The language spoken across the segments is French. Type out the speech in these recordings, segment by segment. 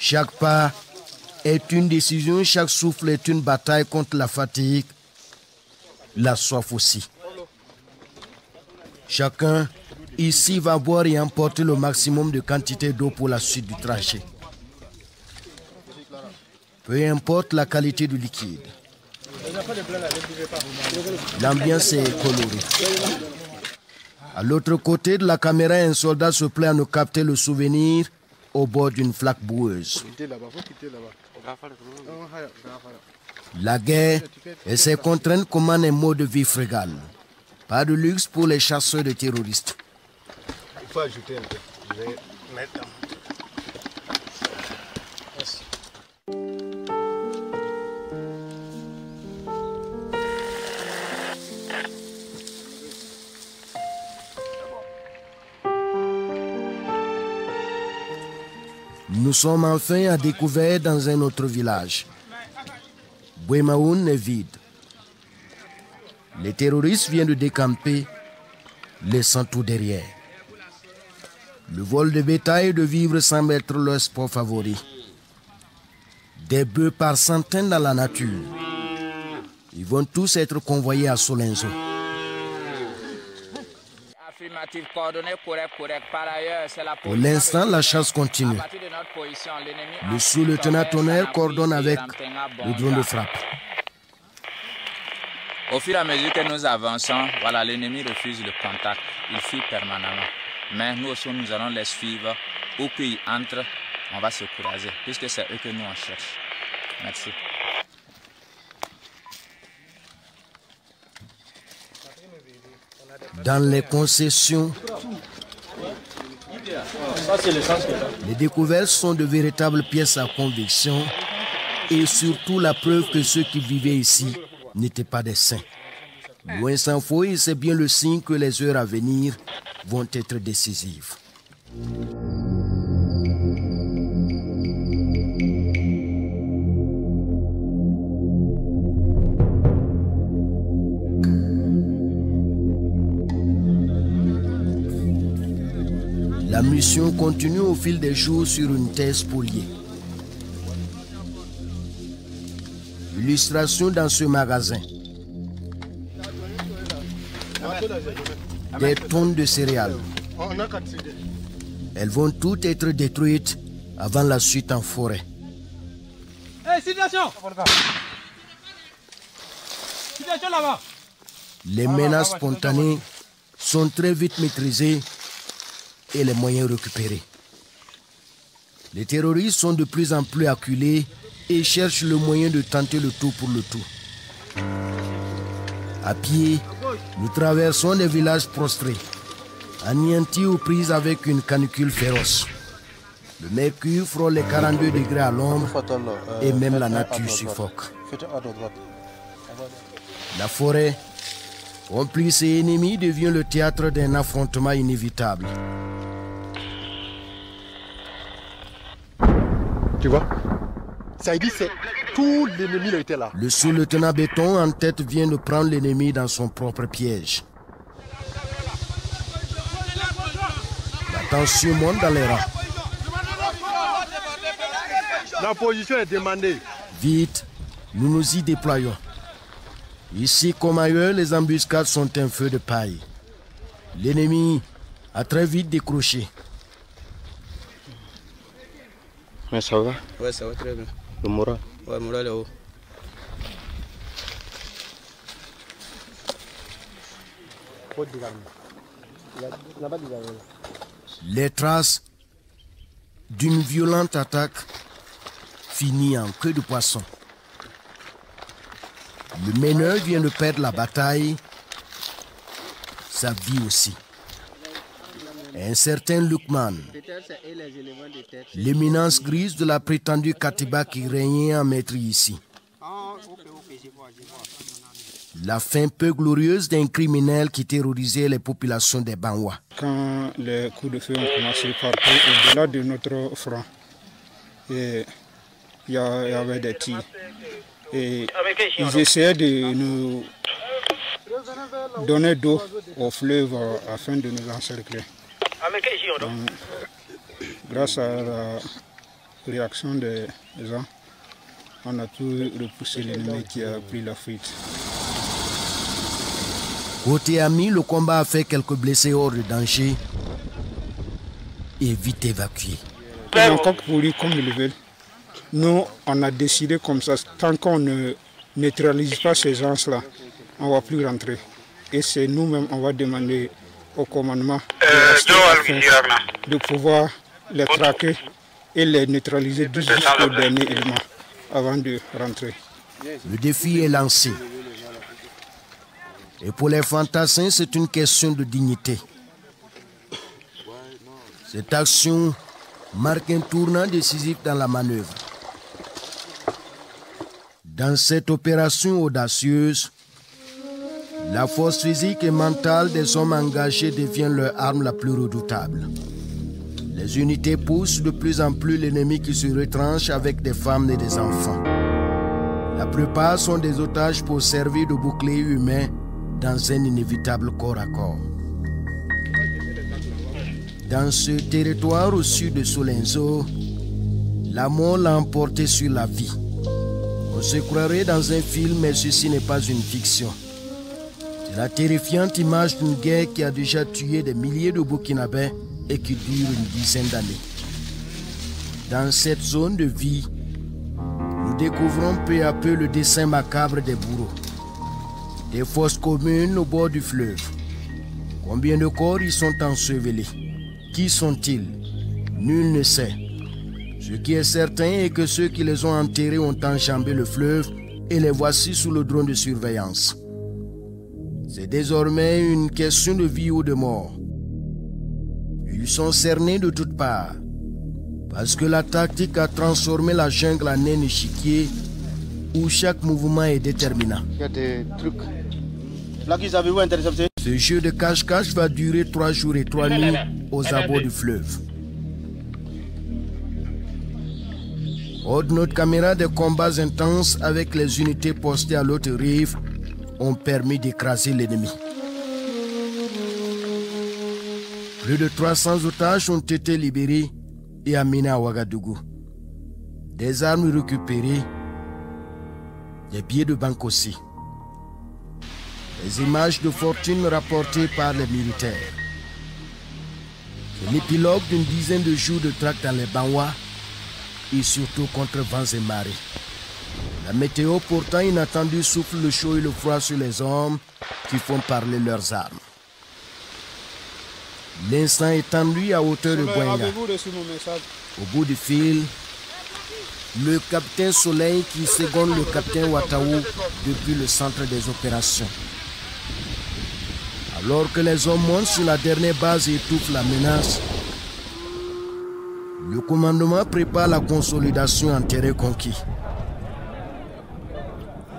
Chaque pas est une décision, chaque souffle est une bataille contre la fatigue, la soif aussi. Chacun ici va boire et emporter le maximum de quantité d'eau pour la suite du trajet. Peu importe la qualité du liquide. L'ambiance est colorée. À l'autre côté de la caméra, un soldat se plaît à nous capter le souvenir au bord d'une flaque boueuse. La guerre et ses contraintes commandent un mode de vie frugal. Pas de luxe pour les chasseurs de terroristes. Il faut ajouter un peu. Je vais mettre. Merci. Nous sommes enfin à découvert dans un autre village. Bouemaoun est vide. Les terroristes viennent de décamper, laissant tout derrière. Le vol de bétail et de vivres semble être leur sport favori. Des bœufs par centaines dans la nature. Ils vont tous être convoyés à Solenzo. Pour l'instant, la chasse continue. Le sous-lieutenant Tonnerre coordonne avec le drone de frappe. Au fur et à mesure que nous avançons, voilà, l'ennemi refuse le contact. Il fuit permanemment. Mais nous aussi, nous allons les suivre. Où qu'ils entrent, on va se courager, puisque c'est eux que nous on cherche. Merci. Dans les concessions, les découvertes sont de véritables pièces à conviction et surtout la preuve que ceux qui vivaient ici n'étaient pas des saints. Loin s'en faut, et c'est bien le signe que les heures à venir vont être décisives. La mission continue au fil des jours sur une terre spoliée. Illustration dans ce magasin. Des tonnes de céréales. Elles vont toutes être détruites avant la suite en forêt. Les menaces spontanées sont très vite maîtrisées et les moyens récupérés. Les terroristes sont de plus en plus acculés et cherchent le moyen de tenter le tout pour le tout. À pied, nous traversons des villages prostrés, anéantis aux prises avec une canicule féroce. Le mercure frôle les 42 degrés à l'ombre et même la nature suffoque. La forêt, complice et ennemie, devient le théâtre d'un affrontement inévitable. Tu vois? Ça dit, c'est tout l'ennemi était là. Le sous-lieutenant Béton en tête vient de prendre l'ennemi dans son propre piège. La tension monte dans les rangs. La position est demandée. Vite, nous nous y déployons. Ici comme ailleurs, les embuscades sont un feu de paille. L'ennemi a très vite décroché. Mais ça va? Ouais, ça va très bien. Le moral? Ouais, le moral est haut. Les traces d'une violente attaque finit en queue de poisson. Le meneur vient de perdre la bataille, sa vie aussi. Un certain Lukman, l'éminence grise de la prétendue Katiba qui régnait en maître ici. La fin peu glorieuse d'un criminel qui terrorisait les populations des Banwa. Quand les coups de feu ont commencé partout au-delà de notre front, il y avait des tirs. Et ils essayaient de nous donner d'eau au fleuve afin de nous encercler. Donc, grâce à réaction des gens, on a pu repousser l'ennemi qui a pris la fuite. Côté ami, le combat a fait quelques blessés hors de danger et vite évacués. Ils ont encore voulu comme ils veulent. Nous, on a décidé comme ça, tant qu'on ne neutralise pas ces gens-là, on ne va plus rentrer. Et c'est nous-mêmes, on va demander au commandement de pouvoir les traquer et les neutraliser jusqu'au dernier élément avant de rentrer. Le défi est lancé. Et pour les fantassins, c'est une question de dignité. Cette action marque un tournant décisif dans la manœuvre. Dans cette opération audacieuse, la force physique et mentale des hommes engagés devient leur arme la plus redoutable. Les unités poussent de plus en plus l'ennemi qui se retranche avec des femmes et des enfants. La plupart sont des otages pour servir de bouclier humain dans un inévitable corps à corps. Dans ce territoire au sud de Solenzo, la mort l'a emporté sur la vie. On se croirait dans un film, mais ceci n'est pas une fiction. C'est la terrifiante image d'une guerre qui a déjà tué des milliers de Burkinabés et qui dure une dizaine d'années. Dans cette zone de vie, nous découvrons peu à peu le dessin macabre des bourreaux. Des fosses communes au bord du fleuve. Combien de corps y sont ensevelis? Qui sont-ils? Nul ne sait. Ce qui est certain est que ceux qui les ont enterrés ont enjambé le fleuve et les voici sous le drone de surveillance. C'est désormais une question de vie ou de mort. Ils sont cernés de toutes parts, parce que la tactique a transformé la jungle en un échiquier où chaque mouvement est déterminant. Il y a des trucs. Là qu'ils avaient intercepté. Ce jeu de cache-cache va durer 3 jours et 3 nuits aux abords du fleuve. Hors de notre caméra, des combats intenses avec les unités postées à l'autre rive ont permis d'écraser l'ennemi. Plus de 300 otages ont été libérés et amenés à Ouagadougou. Des armes récupérées, des billets de banque aussi. Des images de fortune rapportées par les militaires. C'est l'épilogue d'une dizaine de jours de traque dans les Banwa et surtout contre vents et marées. La météo pourtant inattendue souffle le chaud et le froid sur les hommes qui font parler leurs armes. L'instant est tendu à hauteur de Bouenga. Au bout du fil, le capitaine Soleil qui seconde le capitaine Ouattaou depuis le centre des opérations. Alors que les hommes montent sur la dernière base et étouffent la menace, le commandement prépare la consolidation en terrain conquis.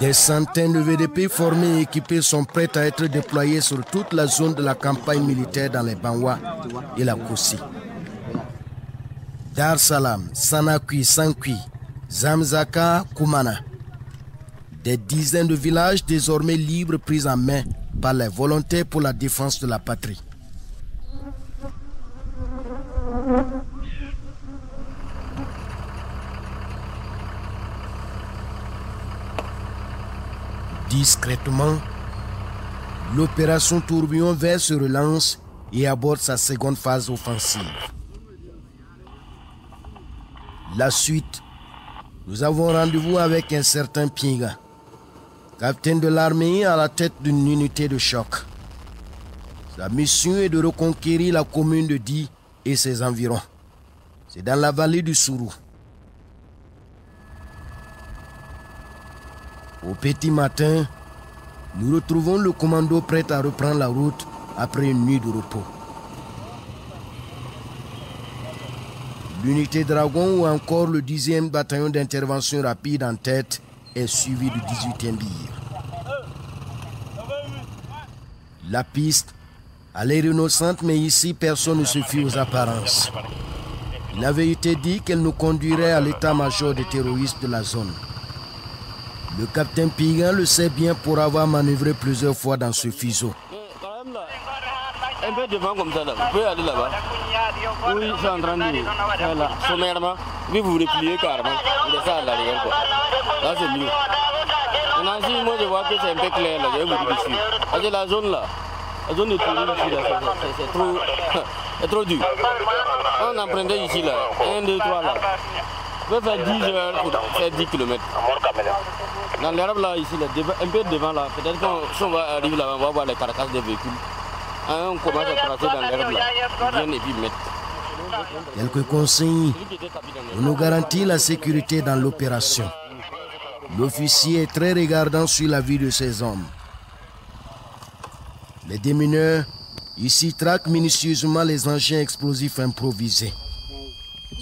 Des centaines de VDP formés et équipés sont prêts à être déployés sur toute la zone de la campagne militaire dans les Banwa et la Koussi. Dar Salam, Sanakui, Sankui, Zamzaka, Koumana. Des dizaines de villages désormais libres pris en main par les volontaires pour la défense de la patrie. Discrètement, l'opération Tourbillon Vert se relance et aborde sa seconde phase offensive. La suite, nous avons rendez-vous avec un certain Pinga, capitaine de l'armée à la tête d'une unité de choc. Sa mission est de reconquérir la commune de Di et ses environs. C'est dans la vallée du Sourou. Au petit matin, nous retrouvons le commando prêt à reprendre la route après une nuit de repos. L'unité Dragon ou encore le 10e bataillon d'intervention rapide en tête est suivi du 18e BIR. La piste a l'air innocente, mais ici personne ne se fie aux apparences. Il avait été dit qu'elle nous conduirait à l'état-major des terroristes de la zone. Le capitaine Pigan le sait bien pour avoir manœuvré plusieurs fois dans ce fuseau. Un peu devant comme ça, là. Vous pouvez aller là-bas. Oui, je suis en train de faire là. Sommairement, puis vous repliez carrément, vous laissez à l'arrière quoi. Là c'est mieux. Maintenant si moi je vois que c'est un peu clair là, je vais vous dire ici. Parce que la zone là, la zone de tourisme ici là, c'est trop dur. On empruntait ici là, 1, 2, 3 là. On peut faire 10 heures pour faire 10 km. Dans l'herbe là, ici, là, un peu devant là, peut-être qu'on va arriver là, on va voir les carcasses des véhicules. On commence à tracer dans l'herbe là, ils viennent et puis mettre. Quelques consignes pour nous garantir la sécurité dans l'opération. L'officier est très regardant sur la vie de ses hommes. Les démineurs ici traquent minutieusement les engins explosifs improvisés.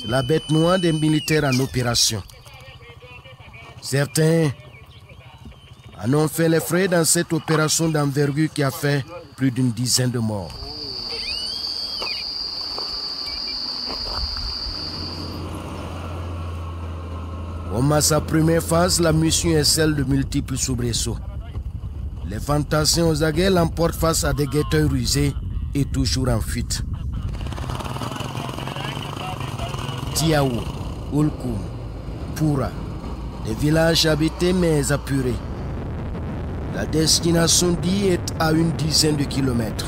C'est la bête noire des militaires en opération. Certains en ont fait les frais dans cette opération d'envergure qui a fait plus d'une dizaine de morts. Comme à sa première phase, la mission est celle de multiples soubresauts. Les fantassins aux aguets l'emportent face à des guetteurs rusés et toujours en fuite. Tiaou, Ulkoum, Poura, des villages habités mais apurés. La destination dit est à une dizaine de kilomètres.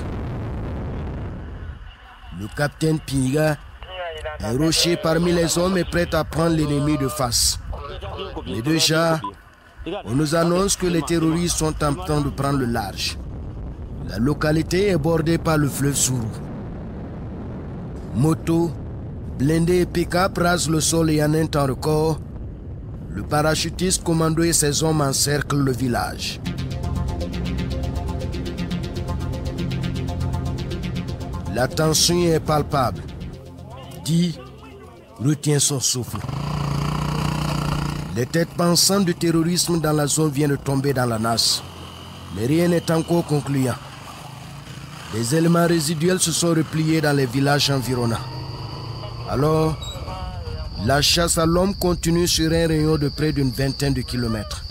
Le capitaine Pinga, un rocher parmi les hommes, est prêt à prendre l'ennemi de face. Mais déjà, on nous annonce que les terroristes sont en train de prendre le large. La localité est bordée par le fleuve Sourou. Moto, blindés et pick-up rasent le sol et en un temps record, le parachutiste commando et ses hommes encerclent le village. La tension est palpable. Di retient son souffle. Les têtes pensantes du terrorisme dans la zone viennent de tomber dans la nasse. Mais rien n'est encore concluant. Les éléments résiduels se sont repliés dans les villages environnants. Alors, la chasse à l'homme continue sur un rayon de près d'une vingtaine de kilomètres.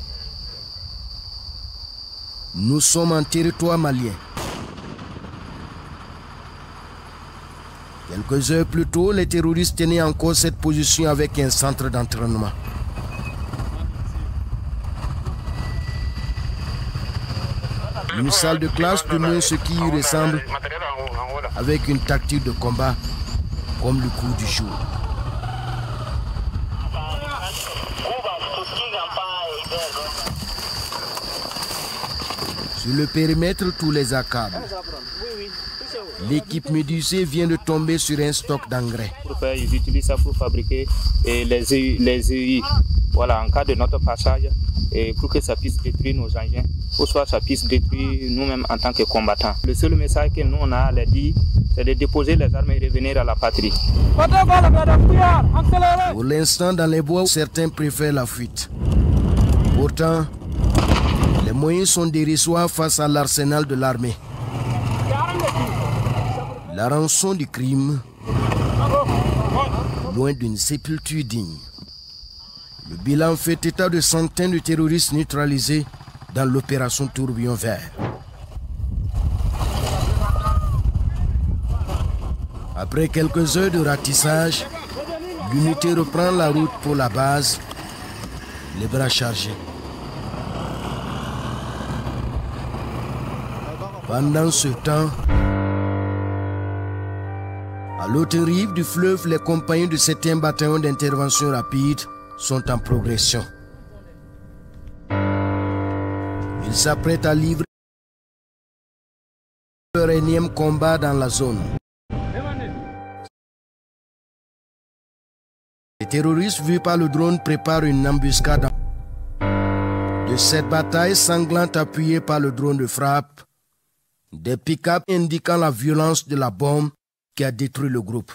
Nous sommes en territoire malien. Quelques heures plus tôt, les terroristes tenaient encore cette position avec un centre d'entraînement. Une salle de classe de moins ce qui y ressemble, avec une tactique de combat comme le coup du jour. Sur le périmètre, tous les accablent. L'équipe médusée vient de tomber sur un stock d'engrais. Ils utilisent ça pour fabriquer les EI. Voilà, en cas de notre passage, et pour que ça puisse détruire nos engins, ou soit ça puisse détruire nous-mêmes en tant que combattants. Le seul message que nous on a à leur dire, c'est de déposer les armes et revenir à la patrie. Pour l'instant, dans les bois, certains préfèrent la fuite. Pourtant, les moyens sont dérisoires face à l'arsenal de l'armée. La rançon du crime, loin d'une sépulture digne. Le bilan fait état de centaines de terroristes neutralisés dans l'opération Tourbillon Vert. Après quelques heures de ratissage, l'unité reprend la route pour la base, les bras chargés. Pendant ce temps, à l'autre rive du fleuve, les compagnons du 7e bataillon d'intervention rapide sont en progression. Ils s'apprêtent à livrer leur énième combat dans la zone. Les terroristes vus par le drone préparent une embuscade. De cette bataille sanglante appuyée par le drone de frappe, des pick-up indiquant la violence de la bombe qui a détruit le groupe.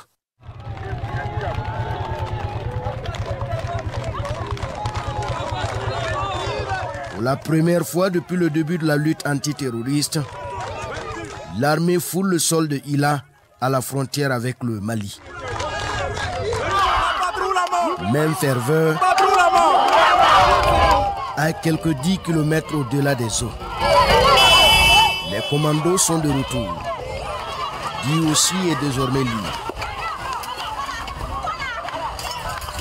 Pour la première fois depuis le début de la lutte antiterroriste, l'armée foule le sol de Hila à la frontière avec le Mali. Même ferveur à quelques 10 km au-delà des eaux. Les commandos sont de retour. Di aussi est désormais libre.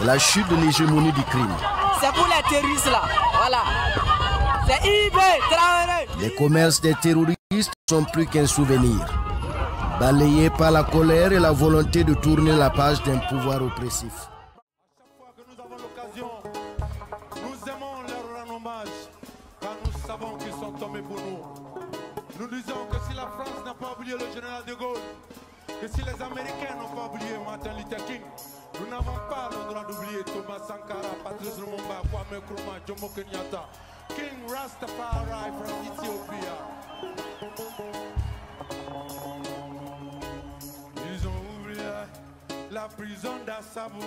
C'est la chute de l'hégémonie du crime. C'est pour les terroristes là, voilà. C'est IB, Traoré. Les commerces des terroristes sont plus qu'un souvenir, balayés par la colère et la volonté de tourner la page d'un pouvoir oppressif. Chaque fois que nous avons l'occasion, nous aimons leur rendre hommage, car nous savons qu'ils sont tombés pour nous. Nous disons que si la France n'a pas oublié le général de Gaulle, que si les Américains n'ont pas oublié Martin Luther King, nous n'avons pas le droit d'oublier Thomas Sankara, Patrice Lumumba, Kwame Nkrumah, Jomo Kenyatta, King Rastafari from Ethiopia. Ils ont oublié la prison d'Assabo.